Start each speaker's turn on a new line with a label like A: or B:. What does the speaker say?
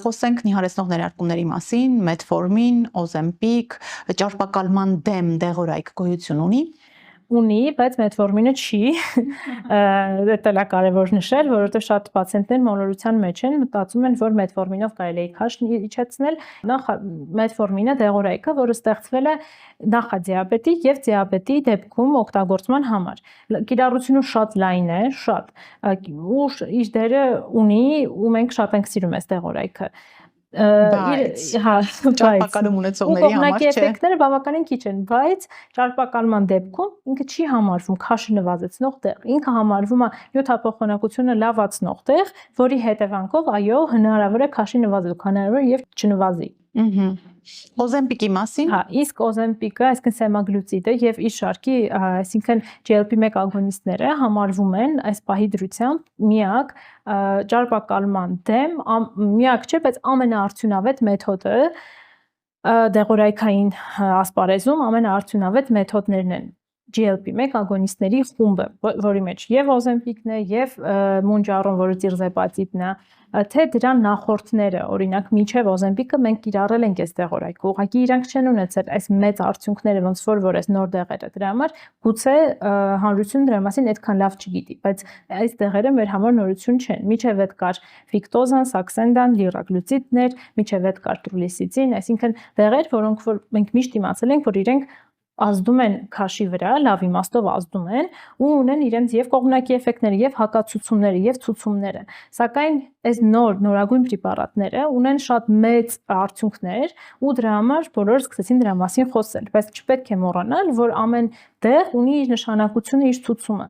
A: Խոսենք նիհարեցնող ներարկումների մասին, Metformin, Ozempic, ճարպակալման դեմ դեղորայք գոյություն ունի։
B: Ունի, բայց Metformin-ը չի, դա էլ է կարևոր նշել, որովհետև շատ պացիենտներ մոլորության մեջ են, մտածում են, որ Metformin-ով կարելի է քաշ իջեցնել։ Նախ Metformin-ը դեղորայքը, որը ստեղծվել է նախադիաբետի եւ դիաբետի դեպքում օգտագործման համար։ Կիրառությունը շատ լայն է, շատ, ու իր դերը ունի, ու մենք շատ ենք սիրում այս դեղորայքը։
A: Ճարպակալում ունեցողների համար չէ։
B: Էֆեկտները բավականին քիչ են, բայց ճարպակալման դեպքում ինքը չի համարվում քաշը նվազեցնող տեղ, ինքը համարվում է նյութափոխանակությունը լավացնող տեղ, որի հետևանքով այո, հնարավոր է քաշի նվազել, հնարավոր է եւ չնվազի։
A: Ozempic-ի մասին։
B: Հա, իսկ Ozempic-ը, այսինքն semaglutide եւ իր շարքի, այսինքն GLP-1 ագոնիստները համարվում են այս պահի դրությամբ միակ ճարպակալման դեմ, միակ չէ, բայց ամենաարդյունավետ մեթոդը դեղորայքային ասպարեզում ամենաարդյունավետ մեթոդներն են GLP-1 ագոնիստների խումբը, որի մեջ եւ Ozempic-ն է, եւ Mounjaro, որը տիրզեպատիդն է, թե դրան նախորդները, օրինակ միջև Ozempic-ը մենք կիրառել ենք այս դեղորայքը, ուղղակի իրանք չեն ունեցել այս մեծ արդյունքները, ոնց որ այս նոր դեղերը, դրա համար գուցե հանրությունը դրա մասին այդքան լավ չգիտի, բայց այս դեղերը մեր համար նորություն չեն։ Միջև այդ կար Victoza, Saxenda, Liraglutide-ներ, միջև այդ կար Trulicity-ն, այսինքն դեղեր, որոնք որ մենք միշտ իմացել ենք, որ իրենք ազդում են քաշի վրա, լավ իմաստով ազդում են ու ունեն իրենց եւ կողմնակի էֆեկտները, եւ հակացուցումները, եւ ցուցումները։ Սակայն այս նորագույն պրեպարատները ունեն շատ մեծ արդյունքներ ու դրա համար բոլորը սկսեցին դրա մասին խոսել, բայց չպետք է մոռանալ, որ ամեն դեղ ունի իր նշանակությունը, իր ցուցումը։